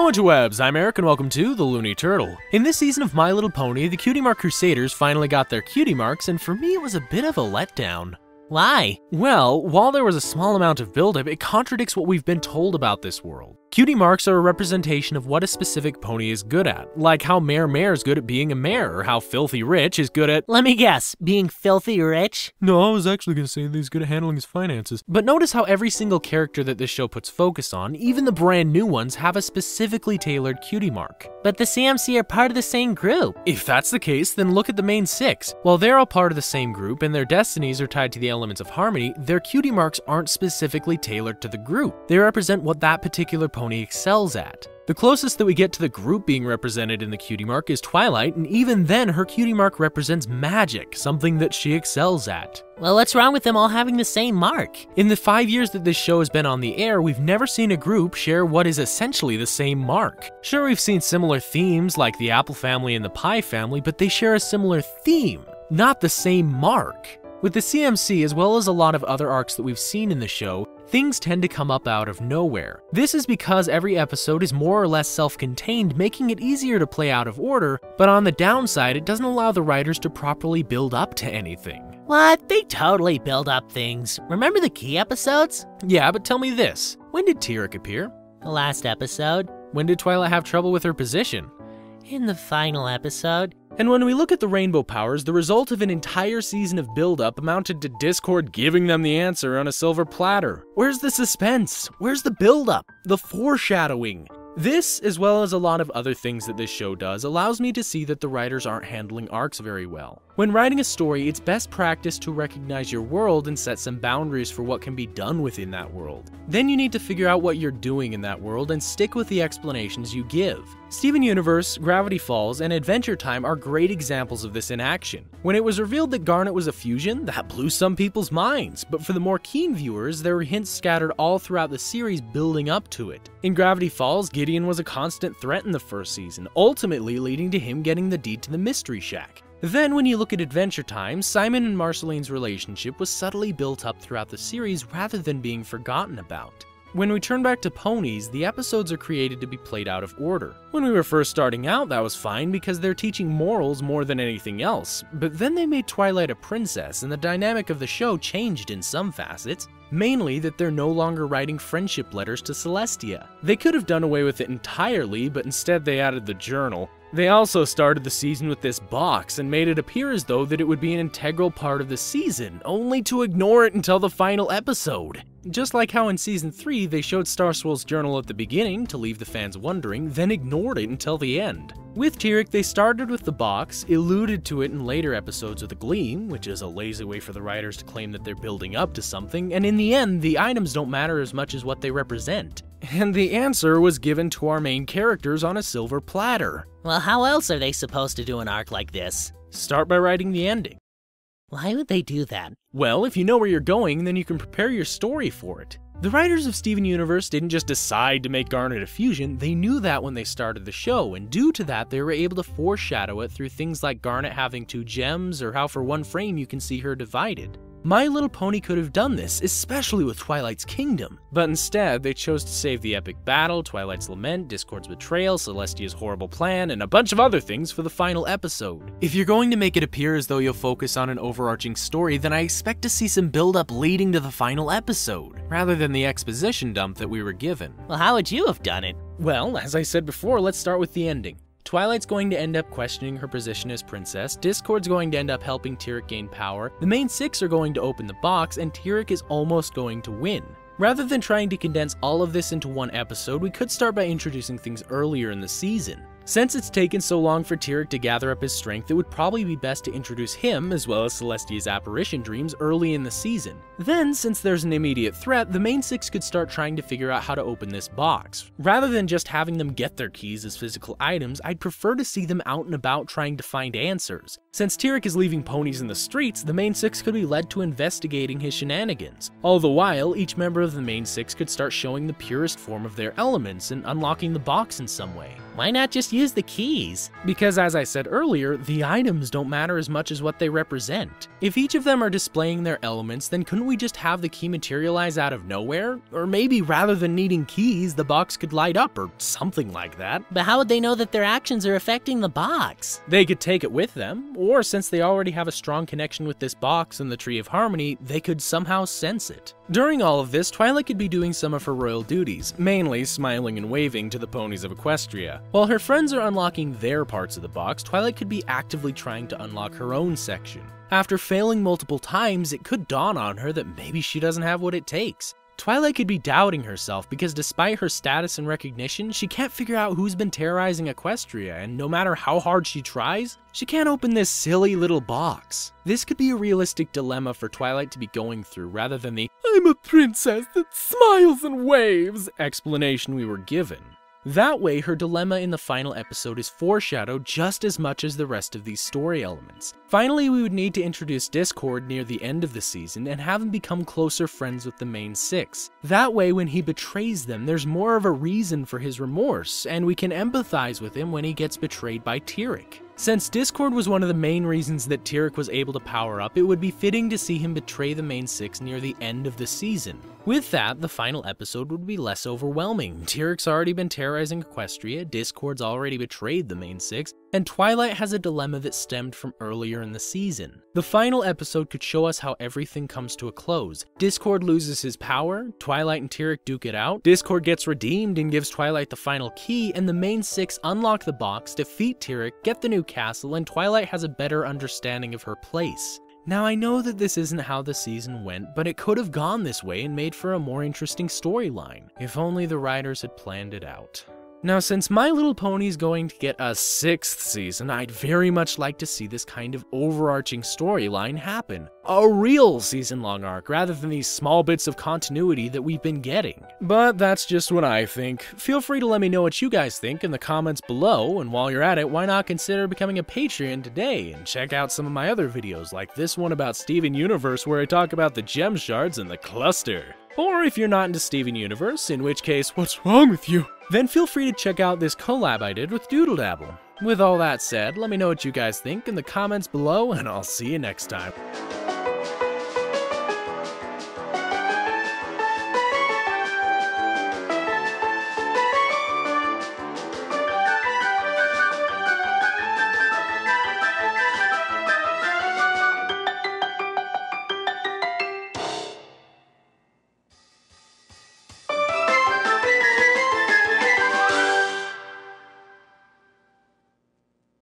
Hello interwebs, I'm Eric and welcome to The Looney Turtle. In this season of My Little Pony, the Cutie Mark Crusaders finally got their cutie marks, and for me it was a bit of a letdown. Why? Well, while there was a small amount of buildup, it contradicts what we've been told about this world. Cutie marks are a representation of what a specific pony is good at, like how Mare is good at being a mare, or how Filthy Rich is good at— Let me guess, being filthy rich? No, I was actually gonna say that he's good at handling his finances. But notice how every single character that this show puts focus on, even the brand new ones, have a specifically tailored cutie mark. But the CMC are part of the same group. If that's the case, then look at the main six. While they're all part of the same group and their destinies are tied to the elements of harmony, their cutie marks aren't specifically tailored to the group. They represent what that particular pony excels at. The closest that we get to the group being represented in the cutie mark is Twilight, and even then her cutie mark represents magic, something that she excels at. Well, what's wrong with them all having the same mark? In the 5 years that this show has been on the air, we've never seen a group share what is essentially the same mark. Sure, we've seen similar themes like the Apple family and the Pie family, but they share a similar theme, not the same mark. With the CMC, as well as a lot of other arcs that we've seen in the show, things tend to come up out of nowhere. This is because every episode is more or less self-contained, making it easier to play out of order, but on the downside, it doesn't allow the writers to properly build up to anything. What? They totally build up things. Remember the key episodes? Yeah, but tell me this, when did Tyrek appear? The last episode. When did Twilight have trouble with her position? In the final episode. And when we look at the rainbow powers, the result of an entire season of build-up amounted to Discord giving them the answer on a silver platter. Where's the suspense? Where's the build-up? The foreshadowing? This, as well as a lot of other things that this show does, allows me to see that the writers aren't handling arcs very well. When writing a story, it's best practice to recognize your world and set some boundaries for what can be done within that world. Then you need to figure out what you're doing in that world and stick with the explanations you give. Steven Universe, Gravity Falls, and Adventure Time are great examples of this in action. When it was revealed that Garnet was a fusion, that blew some people's minds, but for the more keen viewers, there were hints scattered all throughout the series building up to it. In Gravity Falls, Gideon was a constant threat in the first season, ultimately leading to him getting the deed to the Mystery Shack. Then when you look at Adventure Time, Simon and Marceline's relationship was subtly built up throughout the series rather than being forgotten about. When we turn back to ponies, the episodes are created to be played out of order. When we were first starting out, that was fine because they're teaching morals more than anything else, but then they made Twilight a princess and the dynamic of the show changed in some facets. Mainly that they're no longer writing friendship letters to Celestia. They could have done away with it entirely, but instead they added the journal. They also started the season with this box and made it appear as though that it would be an integral part of the season, only to ignore it until the final episode. Just like how in Season 3 they showed Starswell's journal at the beginning to leave the fans wondering, then ignored it until the end. With Tyrek, they started with the box, alluded to it in later episodes of the Gleam, which is a lazy way for the writers to claim that they're building up to something, and in the end, the items don't matter as much as what they represent. And the answer was given to our main characters on a silver platter. Well, how else are they supposed to do an arc like this? Start by writing the ending. Why would they do that? Well, if you know where you're going, then you can prepare your story for it. The writers of Steven Universe didn't just decide to make Garnet a fusion, they knew that when they started the show, and due to that they were able to foreshadow it through things like Garnet having 2 gems, or how for one frame you can see her divided. My Little Pony could have done this, especially with Twilight's Kingdom, but instead they chose to save the epic battle, Twilight's lament, Discord's betrayal, Celestia's horrible plan, and a bunch of other things for the final episode. If you're going to make it appear as though you'll focus on an overarching story, then I expect to see some build-up leading to the final episode, rather than the exposition dump that we were given. Well, how would you have done it? Well, as I said before, let's start with the ending. Twilight's going to end up questioning her position as princess, Discord's going to end up helping Tyrek gain power, the main 6 are going to open the box, and Tyrek is almost going to win. Rather than trying to condense all of this into one episode, we could start by introducing things earlier in the season. Since it's taken so long for Tyrek to gather up his strength, it would probably be best to introduce him, as well as Celestia's apparition dreams, early in the season. Then, since there's an immediate threat, the main 6 could start trying to figure out how to open this box. Rather than just having them get their keys as physical items, I'd prefer to see them out and about trying to find answers. Since Tyrek is leaving ponies in the streets, the main 6 could be led to investigating his shenanigans. All the while, each member of the main 6 could start showing the purest form of their elements and unlocking the box in some way. Why not just use the keys? Because as I said earlier, the items don't matter as much as what they represent. If each of them are displaying their elements, then couldn't we just have the key materialize out of nowhere? Or maybe rather than needing keys, the box could light up or something like that. But how would they know that their actions are affecting the box? They could take it with them, or since they already have a strong connection with this box and the Tree of Harmony, they could somehow sense it. During all of this, Twilight could be doing some of her royal duties, mainly smiling and waving to the ponies of Equestria. While her friends are unlocking their parts of the box, Twilight could be actively trying to unlock her own section. After failing multiple times, it could dawn on her that maybe she doesn't have what it takes. Twilight could be doubting herself because despite her status and recognition, she can't figure out who's been terrorizing Equestria, and no matter how hard she tries, she can't open this silly little box. This could be a realistic dilemma for Twilight to be going through rather than the "I'm a princess that smiles and waves" explanation we were given. That way, her dilemma in the final episode is foreshadowed just as much as the rest of these story elements. Finally, we would need to introduce Discord near the end of the season and have him become closer friends with the main six. That way, when he betrays them, there's more of a reason for his remorse, and we can empathize with him when he gets betrayed by Tyrek. Since Discord was one of the main reasons that Tyrek was able to power up, it would be fitting to see him betray the main six near the end of the season. With that, the final episode would be less overwhelming. Tyrek's already been terrorizing Equestria, Discord's already betrayed the main six, and Twilight has a dilemma that stemmed from earlier in the season. The final episode could show us how everything comes to a close. Discord loses his power, Twilight and Tyrek duke it out, Discord gets redeemed and gives Twilight the final key, and the main six unlock the box, defeat Tyrek, get the new castle, and Twilight has a better understanding of her place. Now I know that this isn't how the season went, but it could have gone this way and made for a more interesting storyline, if only the writers had planned it out. Now, since My Little Pony's going to get a 6th season, I'd very much like to see this kind of overarching storyline happen. A real season-long arc, rather than these small bits of continuity that we've been getting. But that's just what I think. Feel free to let me know what you guys think in the comments below, and while you're at it, why not consider becoming a Patreon today, and check out some of my other videos, like this one about Steven Universe where I talk about the gem shards and the cluster. Or if you're not into Steven Universe, in which case, what's wrong with you? Then feel free to check out this collab I did with Doodle Dabble. With all that said, let me know what you guys think in the comments below, and I'll see you next time.